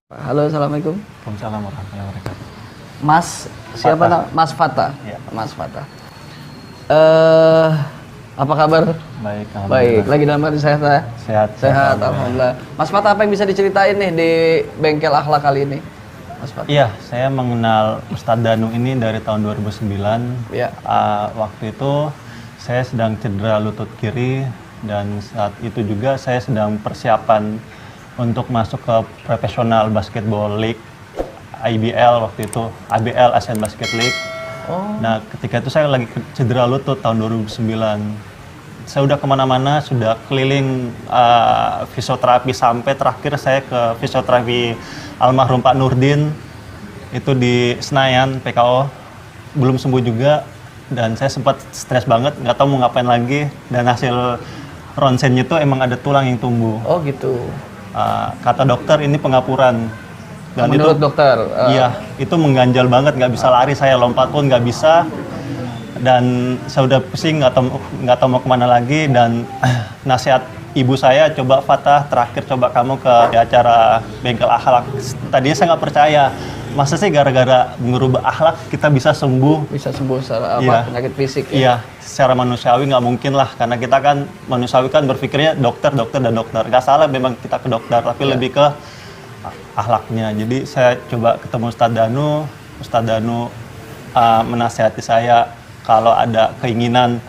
Halo, assalamualaikum. Waalaikumsalam warahmatullahi wabarakatuh. Mas, siapa nama? Mas Fata. Iya. Mas Fata. Apa kabar? Baik, Baik. Lagi dalam keadaan sehat ya? Sehat. Sehat, alhamdulillah. Mas Fata, apa yang bisa diceritain nih di Bengkel Akhlak kali ini? Mas Fata. Iya, saya mengenal Ustadz Danu ini dari tahun 2009. Iya. Waktu itu saya sedang cedera lutut kiri dan saat itu juga saya sedang persiapan untuk masuk ke profesional basketball league IBL waktu itu, ABL Asian Basket League. Oh. Nah, ketika itu saya lagi cedera lutut tahun 2009. Saya udah kemana-mana, sudah keliling fisioterapi sampai terakhir saya ke fisioterapi almarhum Pak Nurdin itu di Senayan PKO, belum sembuh juga dan saya sempat stres banget, nggak tahu mau ngapain lagi dan hasil ronsennya itu emang ada tulang yang tumbuh. Oh gitu. Kata dokter ini pengapuran. Dan menurut itu, dokter? Iya, itu mengganjal banget, nggak bisa lari, saya lompat pun nggak bisa. Dan saya udah pusing, nggak tahu mau kemana lagi. Dan nasihat ibu saya, coba Fatah, terakhir coba kamu ke acara Bengkel Akhlak. Tadinya saya nggak percaya, masa sih gara-gara merubah akhlak kita bisa sembuh? Bisa sembuh secara Iya. penyakit fisik ya? Iya, secara manusiawi nggak mungkin lah, karena kita kan manusiawi kan berpikirnya dokter dan dokter. Nggak salah memang kita ke dokter, tapi lebih ke akhlaknya. Jadi saya coba ketemu Ustadz Danu menasihati saya kalau ada keinginan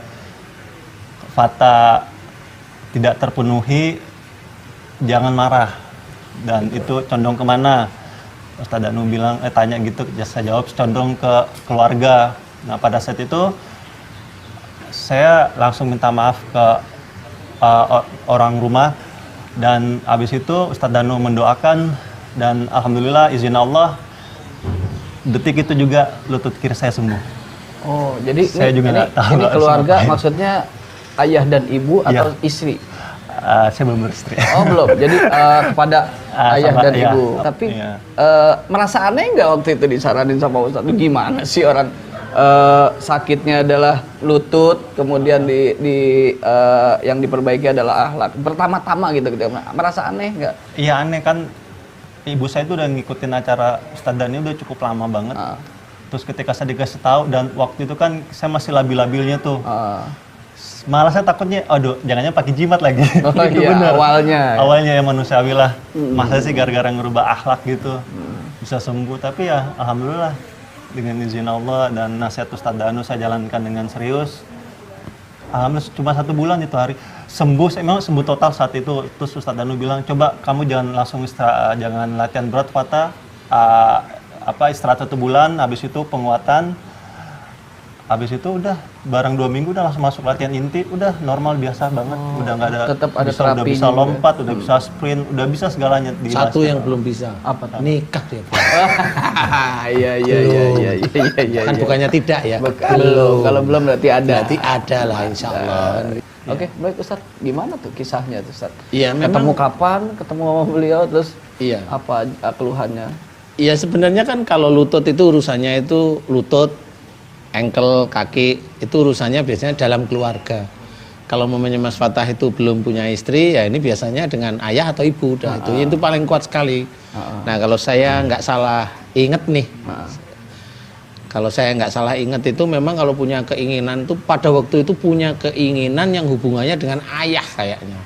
Fata tidak terpenuhi, jangan marah. Dan itu condong kemana? Ustadz Danu bilang, tanya gitu, saya jawab condong ke keluarga. Nah pada saat itu saya langsung minta maaf ke orang rumah dan habis itu Ustadz Danu mendoakan dan alhamdulillah izin Allah detik itu juga lutut kiri saya sembuh. Oh, jadi Saya juga nggak tahu ini harus keluarga ngapain. maksudnya ayah dan ibu atau Iya. istri? Saya belum beristri. Oh belum, jadi kepada ayah sama- dan iya. ibu. Tapi Iya. merasa aneh nggak waktu itu disaranin sama Ustadz? Lu gimana sih orang sakitnya adalah lutut, kemudian yang diperbaiki adalah akhlak. Pertama-tama gitu, merasa aneh nggak? Iya aneh kan, ibu saya itu udah ngikutin acara Ustadz Danu udah cukup lama banget. Terus ketika saya dikasih tahu dan waktu itu kan saya masih labil-labilnya tuh. Malah saya takutnya, aduh, jangannya pakai jimat lagi. Oh, Itu iya, bener. awalnya. Awalnya ya manusiawi lah. Masa sih gara-gara ngerubah akhlak gitu bisa sembuh. Tapi ya alhamdulillah dengan izin Allah dan nasihat Ustadz Danu saya jalankan dengan serius. Alhamdulillah cuma 1 bulan itu hari sembuh. Saya memang sembuh total saat itu. Terus Ustadz Danu bilang, coba kamu jangan langsung jangan latihan berat Fata. Istirahat 1 bulan, habis itu penguatan. Habis itu udah barang 2 minggu udah langsung masuk latihan inti, udah normal biasa banget, udah nggak ada, tetap ada udah terapinya bisa juga. lompat, udah bisa sprint, udah bisa segalanya. Satu yang belum bisa. Apa tuh? Nikah dia. Iya. Bukannya tidak ya. Belum. Kalau belum berarti ada. Berarti ada lah insya Allah. Oke, baik Ustadz. Gimana tuh kisahnya tuh Ustadz? Iya, Ketemu memang. kapan? Ketemu sama beliau terus Iya. apa keluhannya? Iya sebenarnya kan kalau lutut itu urusannya itu lutut, ankle, kaki itu urusannya biasanya dalam keluarga. Kalau mamanya Mas Fatah itu belum punya istri, ya ini biasanya dengan ayah atau ibu. Nah, itu paling kuat sekali. Nah kalau saya nggak salah inget nih, kalau saya nggak salah inget itu memang kalau punya keinginan itu pada waktu itu punya keinginan yang hubungannya dengan ayah kayaknya.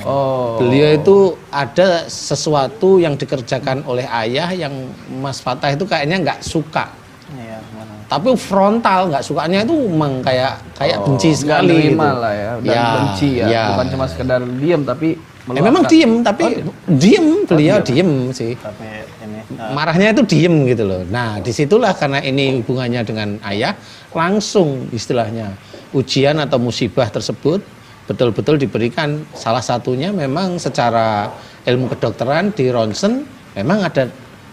Oh. Beliau itu ada sesuatu yang dikerjakan oleh ayah yang Mas Fatah itu kayaknya nggak suka. Iya, Tapi frontal nggak sukanya itu memang kayak benci Nggak sekali nerima gitu. lah ya, dan Ya, benci ya. ya. Bukan cuma sekedar diam tapi Memang diem, tapi diem beliau diem sih. tapi ini Marahnya itu diem gitu loh. Nah disitulah karena ini hubungannya dengan ayah, langsung istilahnya ujian atau musibah tersebut betul-betul diberikan. Salah satunya memang secara ilmu kedokteran di ronsen memang ada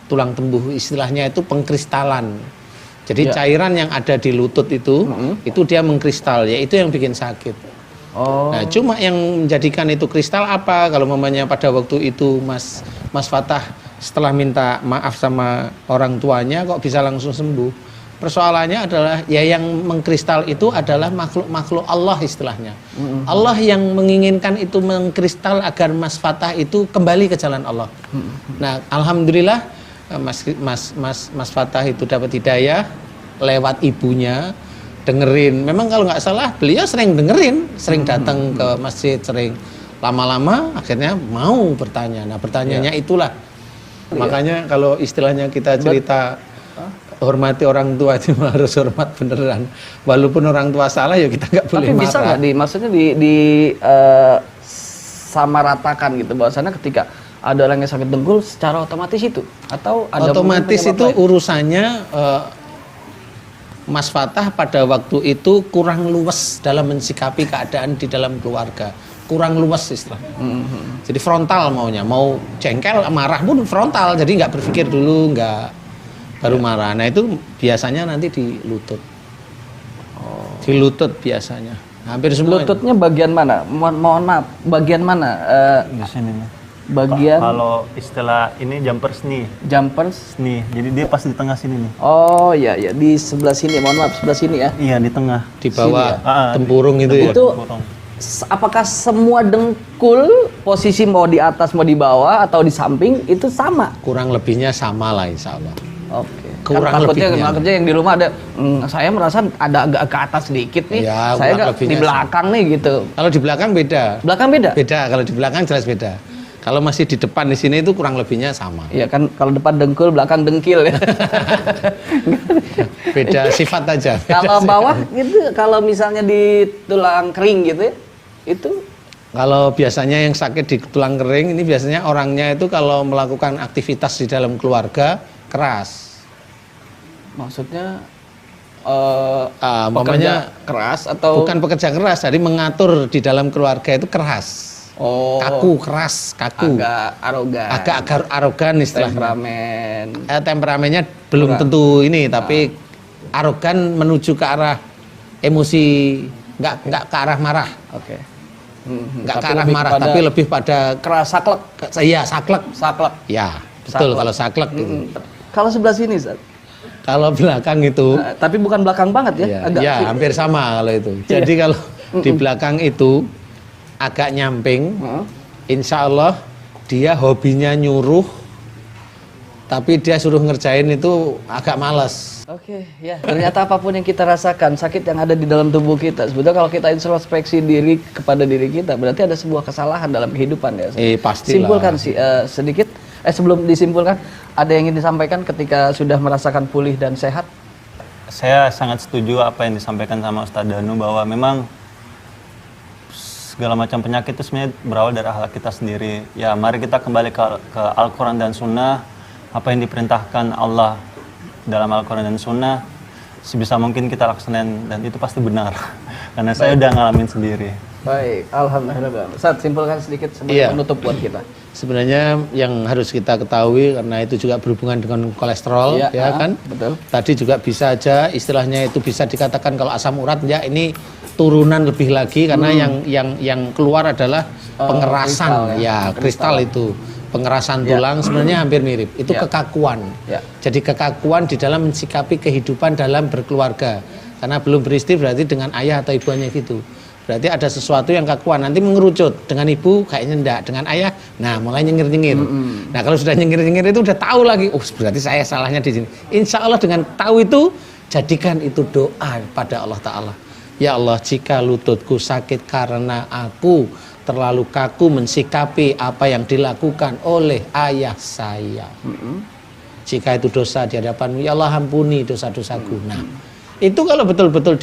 tulang tembuh, istilahnya itu pengkristalan. Jadi cairan yang ada di lutut itu dia mengkristal, yaitu yang bikin sakit. Oh. Nah, cuma yang menjadikan itu kristal apa? Kalau mamanya pada waktu itu Mas Fatah setelah minta maaf sama orang tuanya kok bisa langsung sembuh? persoalannya adalah ya yang mengkristal itu adalah makhluk-makhluk Allah istilahnya. Allah yang menginginkan itu mengkristal agar Mas Fatah itu kembali ke jalan Allah. Nah, alhamdulillah Mas Fatah itu dapat hidayah lewat ibunya, dengerin. Memang kalau nggak salah beliau sering dengerin, sering datang ke masjid, sering lama-lama akhirnya mau bertanya. Nah, pertanyaannya itulah. Makanya kalau istilahnya kita cerita hormati orang tua itu harus hormat beneran. Walaupun orang tua salah ya kita nggak boleh marah. Tapi bisa nggak maksudnya sama ratakan gitu bahwasannya ketika ada orang yang sakit dengkul secara otomatis itu atau ada otomatis itu lain? Urusannya Mas Fatah pada waktu itu kurang luwes dalam mensikapi keadaan di dalam keluarga. Kurang luwes istilahnya. Jadi frontal maunya, mau jengkel, marah pun frontal. Jadi nggak berpikir dulu, nggak baru marah. Nah itu biasanya nanti di lutut. Di lutut biasanya. Hampir semua. Lututnya bagian mana? Mohon maaf, bagian mana? Di sini nih. Bagian Kalau istilah ini jumpers nih. jumpers. Nih, jadi dia pas di tengah sini nih. Oh iya iya di sebelah sini. Mohon maaf sebelah sini ya. Iya, di tengah. Di bawah Sini ya? tempurung itu ya. Itu Kurang. apakah semua dengkul posisi mau di atas mau di bawah atau di samping itu sama? Kurang lebihnya sama lah insya Allah. Oke. Kurang lebihnya. Takutnya yang di rumah ada, saya merasa ada agak ke atas sedikit nih. Ya, saya kurang di lebihnya belakang nih gitu. Kalau di belakang beda. Belakang beda? Beda, kalau di belakang jelas beda. Kalau masih di depan di sini itu kurang lebihnya sama. Iya kan kalau depan dengkul, belakang dengkil ya. Beda sifat aja. Kalau bawah gitu, kalau misalnya di tulang kering gitu ya, itu Kalau biasanya yang sakit di tulang kering ini biasanya orangnya itu kalau melakukan aktivitas di dalam keluarga keras. maksudnya Umpamanya pekerja keras atau bukan pekerja keras, jadi mengatur di dalam keluarga itu keras. Kaku, keras, kaku. Agak arogan istilahnya. temperamen. Temperamennya belum Kurang. tentu ini, tapi arogan menuju ke arah emosi, nggak ke arah marah. Oke. Nggak ke Tapi arah lebih marah, kepada tapi lebih pada keras saklek. iya saklek. Saklek. Ya, betul Saklek. kalau saklek gitu. Kalau sebelah sini, Zat. Kalau belakang itu Tapi bukan belakang banget ya. ya, Agak ya hampir sama kalau itu. Jadi kalau di belakang itu agak nyamping, insya Allah dia hobinya nyuruh, tapi dia suruh ngerjain itu agak malas. Oke, ya. Ternyata apapun yang kita rasakan, sakit yang ada di dalam tubuh kita, sebetulnya kalau kita introspeksi diri kepada diri kita, berarti ada sebuah kesalahan dalam kehidupan ya. Pastilah. Simpulkan sih sedikit. Sebelum disimpulkan, ada yang ingin disampaikan ketika sudah merasakan pulih dan sehat? Saya sangat setuju apa yang disampaikan sama Ustadz Danu bahwa memang segala macam penyakit itu sebenarnya berawal dari akhlak kita sendiri. Ya, mari kita kembali ke Al-Quran dan Sunnah. Apa yang diperintahkan Allah dalam Al-Quran dan Sunnah, sebisa mungkin kita laksanain dan itu pasti benar. Karena saya udah ngalamin sendiri. Baik, alhamdulillah. Saat simpulkan sedikit sebagai Iya. penutup buat kita. Sebenarnya yang harus kita ketahui karena itu juga berhubungan dengan kolesterol, Iya, ya kan? betul. Tadi juga bisa aja istilahnya itu bisa dikatakan kalau asam urat ya ini turunan lebih lagi karena yang keluar adalah pengerasan, kristal ya. kristal itu. Pengerasan tulang sebenarnya hampir mirip. Itu Ya. kekakuan. Ya. Jadi kekakuan di dalam mensikapi kehidupan dalam berkeluarga. Karena belum beristri berarti dengan ayah atau ibunya gitu. Berarti ada sesuatu yang kakuan, nanti mengerucut. Dengan ibu kayaknya enggak, dengan ayah, nah mulai nyengir-nyengir. Nah kalau sudah nyengir-nyengir itu udah tahu lagi, berarti saya salahnya di sini. Insya Allah dengan tahu itu, jadikan itu doa pada Allah Ta'ala. Ya Allah, jika lututku sakit karena aku terlalu kaku mensikapi apa yang dilakukan oleh ayah saya. Jika itu dosa di hadapan-Mu, ya Allah ampuni dosa-dosaku. Nah, itu kalau betul-betul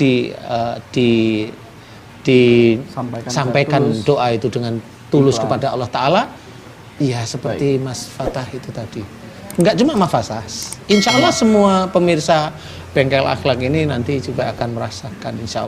disampaikan doa itu dengan tulus kepada Allah Ta'ala, ya seperti Mas Fatah itu tadi. Enggak cuma Mas Fatah, insya Allah semua pemirsa Bengkel Akhlak ini nanti juga akan merasakan insya Allah.